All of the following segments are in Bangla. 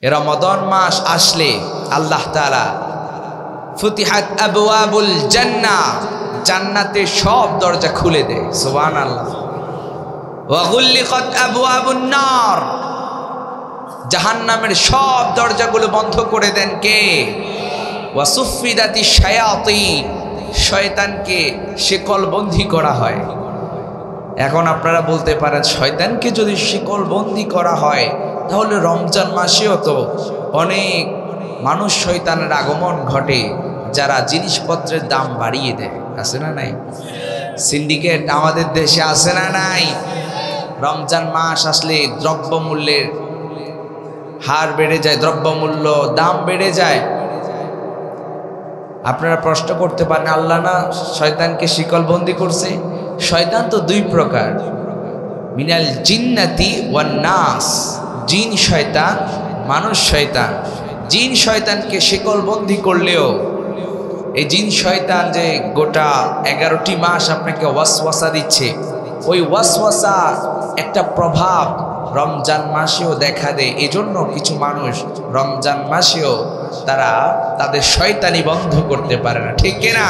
এ রমাদান মাস আসলে আল্লাহ তাআলা ফুতিহাত আবওয়াবুল জান্নাহ, জান্নাতের সব দরজা খুলে দেয়। সুবহানাল্লাহ। ওয়া গুল্লিকাত আবওয়াবুন নার, জাহান্নামের সব দরজাগুলো বন্ধ করে দেন কে? ওয়া সুফিদাতিশ শায়াতিন, শয়তানকে শিকলবন্দি করা হয়। এখন আপনারা বলতে পারেন, শয়তানকে যদি শিকলবন্দি করা হয় তাহলে রমজান মাসেও তো অনেক মানুষ শয়তানের আগমন ঘটে, যারা জিনিসপত্রের দাম বাড়িয়ে দেয়। আছে না নাই? সিন্ডিকেট আমাদের দেশে আছে না নাই? রমজান মাস আসলে দ্রব্যমূল্যের হার বেড়ে যায়, দ্রব্যমূল্য দাম বেড়ে যায়। আপনারা প্রশ্ন করতে পারেন, আল্লাহ না শয়তানকে শিকলবন্দি করছে? শয়তান তো দুই প্রকার, মিনাল জিন্নাতি ওয়ান নাস, জিন শয়তান, মানুষ শয়তান। জিন শয়তানকে শিকলবন্দি করলেও এই জিন শয়তান যে গোটা 11টি মাস আপনাকে ওয়াসওয়াসা দিচ্ছে, ওই ওয়াসওয়াসা একটা প্রভাব রমজান মাসেও দেখা দেয়। এজন্য কিছু মানুষ রমজান মাসেও তারা তাদের শয়তানি বন্ধ করতে পারে না, ঠিক কিনা?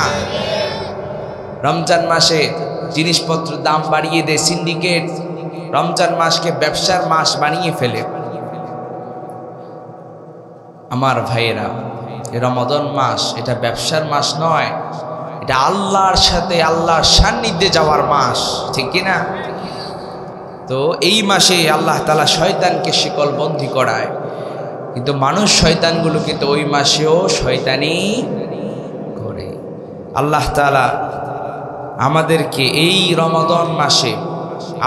রমজান মাসে জিনিসপত্র দাম বাড়িয়ে দেয় সিন্ডিকেট, রমজান মাসকে ব্যবসার মাস বানিয়ে ফেলে। আমার ভাইয়েরা, এই রমাদান মাস এটা ব্যবসার মাস নয়, এটা আল্লাহর সাথে আল্লাহর সান্নিধ্যে যাওয়ার মাস, ঠিক কিনা? তো এই মাসে আল্লাহ তাআলা শয়তানকে শিকলবন্দি করায়, কিন্তু মানুষ শয়তানগুলো কিন্তু ওই মাসেও শয়তানি করে। আল্লাহ তাআলা আমাদেরকে এই রমাদান মাসে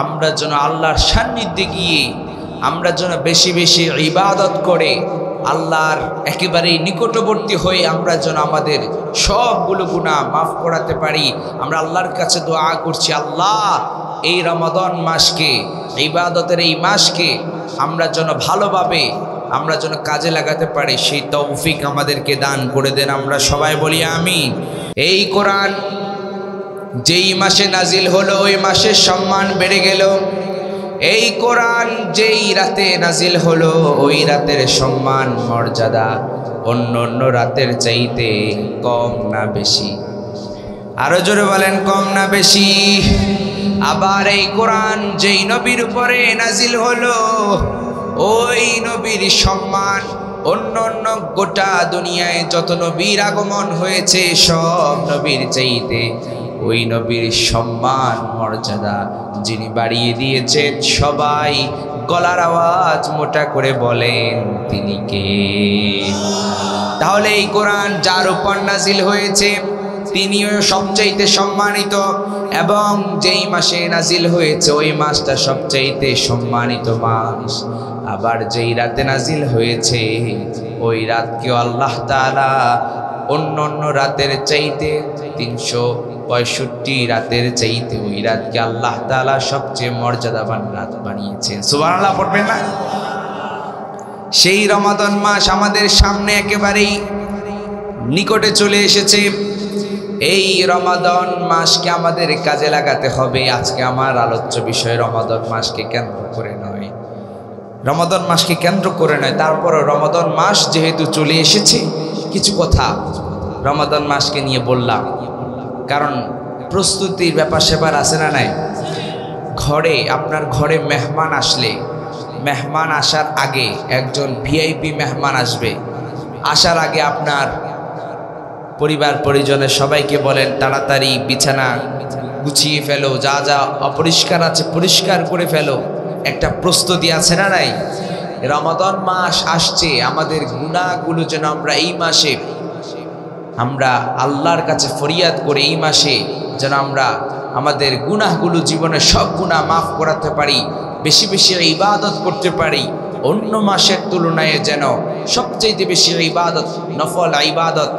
আমরা যেন আল্লাহর সান্নিধ্যে গিয়ে আমরা যেন বেশি বেশি ইবাদত করে আল্লাহর একেবারেই নিকটবর্তী হয়ে আমরা যেন আমাদের সবগুলো গুনাহ মাফ করাতে পারি। আমরা আল্লাহর কাছে দোয়া করছি, আল্লাহ এই রমাদান মাসকে, ইবাদতের এই মাসকে আমরা যেন ভালোভাবে আমরা যেন কাজে লাগাতে পারি, সেই তৌফিক আমাদেরকে দান করে দেন। আমরা সবাই বলি আমিন। এই কোরআন যেই মাসে নাজিল হলো ওই মাসের সম্মান বেড়ে গেল। এই কোরআন যেই রাতে নাজিল হলো ওই রাতের সম্মান মর্যাদা অন্য অন্য রাতের চাইতে কম না বেশি? আরো জোরে বলেন, কম না বেশি? আবার এই কোরআন যেই নবীর উপরে নাজিল হলো ওই নবীর সম্মান অন্য অন্য গোটা দুনিয়ায় যত নবীর আগমন হয়েছে সব নবীর চাইতে ওই নবীর সম্মান মর্যাদা যিনি বাড়িয়ে দিয়েছেন, সবাই গলার আওয়াজ মোটা করে বলেন তিনি কে? তাহলে এই কোরআন যার উপর নাজিল হয়েছে তিনিও সবচাইতে সম্মানিত, এবং যেই মাসে নাজিল হয়েছে ওই মাসটা সবচাইতে সম্মানিত মাস। আবার যেই রাতে নাজিল হয়েছে ওই রাতকেও আল্লাহ তাআলা অন্য অন্য রাতের চাইতে 365 রাতের চাইতে ওই রাতকে আল্লাহ তাআলা সবচেয়ে মর্যাদাবান রাত বানিয়েছেন। সুবহানাল্লাহ পড়বেন না? সেই রমাদান মাস আমাদের সামনে একেবারেই নিকটে চলে এসেছে। এই রমাদান মাসকে আমাদের কাজে লাগাতে হবে। আজকে আমার আলোচ্য বিষয় রমাদান মাসকে কেন্দ্র করে নয়, রমাদান মাসকে কেন্দ্র করে নয়, তারপর রমাদান মাস যেহেতু চলে এসেছে কিছু কথা রমাদান মাসকে নিয়ে বললাম, কারণ প্রস্তুতির ব্যাপার সেবার আছে না নাই? ঘরে আপনার ঘরে মেহমান আসলে, মেহমান আসার আগে একজন ভিআইপি মেহমান আসবে, আসার আগে আপনার পরিবার পরিজনের সবাইকে বলেন তাড়াতাড়ি বিছানা গুছিয়ে ফেলো, যা যা অপরিষ্কার আছে পরিষ্কার করে ফেলো। একটা প্রস্তুতি আছে না নাই? রমাদান মাস আসছে, আমাদের গুনাহগুলো যেন আমরা এই মাসে আমরা আল্লাহর কাছে ফরিয়াদ করে এই মাসে যেন আমরা আমাদের গুনাহগুলো, জীবনের সব গুনাহ মাফ করাতে পারি, বেশি বেশি ইবাদত করতে পারি। অন্য মাসের তুলনায় যেন সবচেয়ে বেশি ইবাদত, নফল ইবাদত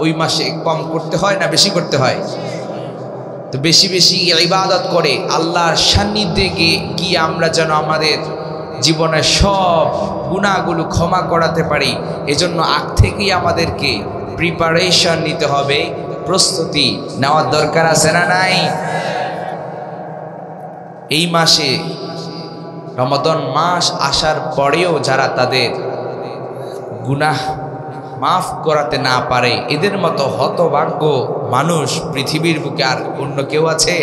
ওই মাসে কম করতে হয় না বেশি করতে হয়? তো বেশি বেশি ইবাদত করে আল্লাহর সান্নিধ্যে গিয়ে আমরা যেন আমাদের জীবনের সব গুনাহগুলো ক্ষমা করাতে পারি। এজন্য আগ থেকেই আমাদেরকে প্রিপারেশন নিতে হবে, প্রস্তুতি নেওয়ার দরকার আছে না নাই? এই মাসে রমাদান মাস আসার পরেও যারা তাদের গুনাহ মাফ করাতে না পারে, এদের মতো হতভাগ্য মানুষ পৃথিবীর বুকে আর অন্য কেউ আছে?